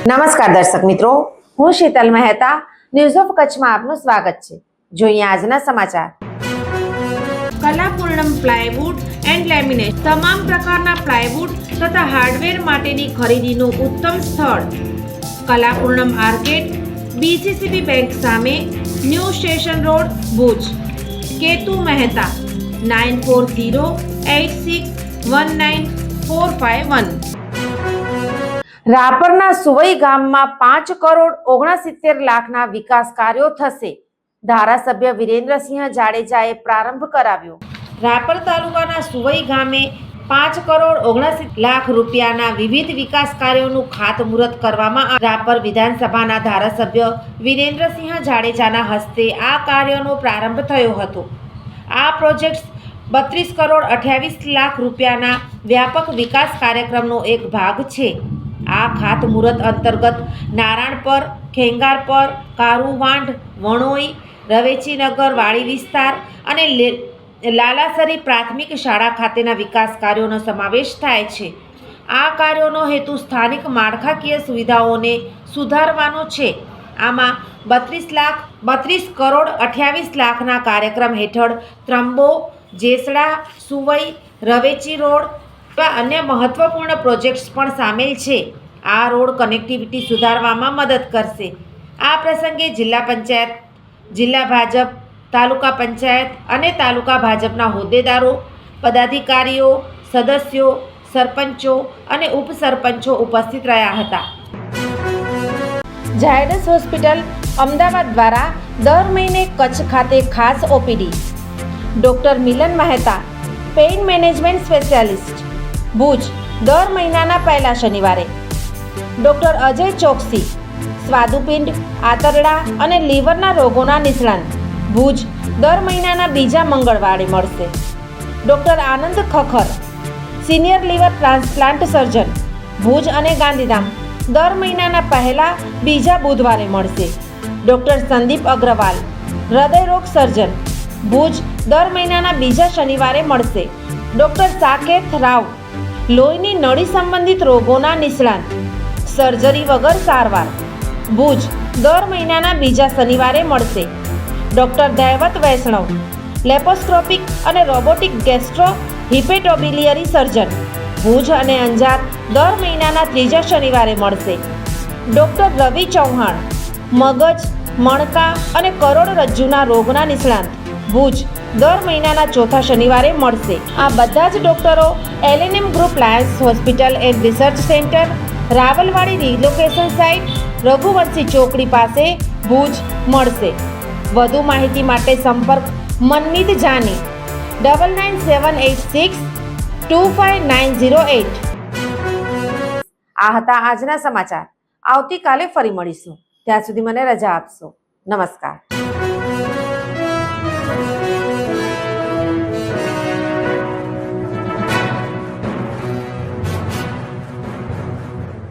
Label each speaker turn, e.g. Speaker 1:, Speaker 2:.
Speaker 1: નમસ્કાર દર્શક મિત્રો, હું શીતલ મહેતા. ન્યૂઝ ઓફ કચ્છમાં આપનું સ્વાગત છે. જોઈએ આજના સમાચાર.
Speaker 2: કલાપૂર્ણમ પ્લાયવુડ એન્ડ લેમિનેટ તમામ પ્રકારના પ્લાયવુડ તથા હાર્ડવેર માટેની ખરીદીનું ઉત્તમ સ્થળ. કલાપૂર્ણમ આર્કેડ, BCCB બેંક સામે, new station road, Bhuj. Ketu Mehta 9408619451.
Speaker 1: રાપરના સુવઈ ગામમાં 5 કરોડ 69 લાખના વિકાસ કાર્યો થશે. ધારાસભ્ય વિરેન્દ્રસિંહ જાડેજાએ પ્રારંભ કરાવ્યો.
Speaker 2: રાપર તાલુકાના સુવઈ ગામે 5 કરોડ 69 લાખ રૂપિયાના વિવિધ વિકાસ કાર્યોનું ખાતમુહૂર્ત કરવામાં રાપર વિધાનસભાના ધારાસભ્ય વિરેન્દ્રસિંહ જાડેજાના હસ્તે આ કાર્યનો પ્રારંભ થયો હતો. આ પ્રોજેક્ટ્સ 32 કરોડ 28 લાખ રૂપિયાના વ્યાપક વિકાસ કાર્યક્રમનો એક ભાગ છે. આ ખાતમુહૂર્ત અંતર્ગત નારાયણપર, ખેંગારપર, કારુવાંઢ, વણોઈ, રવેચીનગર વાડી વિસ્તાર અને લાલાસરી પ્રાથમિક શાળા ખાતેના વિકાસ કાર્યોનો સમાવેશ થાય છે. આ કાર્યોનો હેતુ સ્થાનિક માળખાકીય સુવિધાઓને સુધારવાનો છે. આમાં 32 કરોડ 28 લાખના કાર્યક્રમ હેઠળ ત્રંબો, જેસડા, સુવઈ, રવેચી રોડ અન્ય મહત્વપૂર્ણ પ્રોજેક્ટ્સ પણ સામેલ છે. આ રોડ કનેક્ટિવિટી સુધારવામાં મદદ કરશે. આ પ્રસંગે જિલ્લા પંચાયત, જિલ્લા ભાજપ, તાલુકા પંચાયત અને તાલુકા ભાજપના હોદ્દેદારો, પદાધિકારીઓ, સદસ્યો, સરપંચો અને ઉપસરપંચો ઉપસ્થિત રહ્યા હતા.
Speaker 1: ઝાયડસ હોસ્પિટલ અમદાવાદ દ્વારા દર મહિને કચ્છ ખાતે ખાસ OPD. Doctor Milan Mehta, pain management specialist, Bhuj, દર મહિનાના પહેલા શનિવારે. ડૉક્ટર અજય ચોકસી, સ્વાદુપિંડ, આંતરડા અને લીવરના રોગોના નિષ્ણાત, ભુજ, દર મહિનાના બીજા મંગળવારે મળશે. Doctor Anand Khakhar, senior liver transplant surgeon, Bhuj અને ગાંધીધામ, દર મહિનાના પહેલા બીજા બુધવારે મળશે. ડૉક્ટર સંદીપ અગ્રવાલ, હૃદયરોગ સર્જન, ભુજ, દર મહિનાના બીજા શનિવારે મળશે. ડૉક્ટર સાકેત રાવ, લોહીની નળી સંબંધિત રોગોના નિષ્ણાત, સર્જરી વગર સારવાર, ભુજ, દર મહિનાના બીજા શનિવારે મળશે. ડૉક્ટર દૈવત વૈષ્ણવ, લેપોસ્કોપિક અને રોબોટિક ગેસ્ટ્રો હિપેટોબિલિયરી સર્જન, ભુજ અને અંજાર, દર મહિનાના ત્રીજા શનિવારે મળશે. ડૉક્ટર રવિ ચૌહાણ, મગજ, મણકા અને કરોડરજ્જુના રોગના નિષ્ણાત, ભુજ, દર મહિનાના ચોથા શનિવારે મળશે. આ બધા જ ડૉક્ટરો LNM group Lions hospital and research centre, Rawalwadi relocation site, Raghuvanshi ચોકડી પાસે, ભુજ મળશે. વધુ માહિતી માટે સંપર્ક મનમીત જાની 9978625908. આ હતા આજના સમાચાર. આવતીકાલે ફરી મળીશું. ત્યાં સુધી મને રજા આપશો. નમસ્કાર.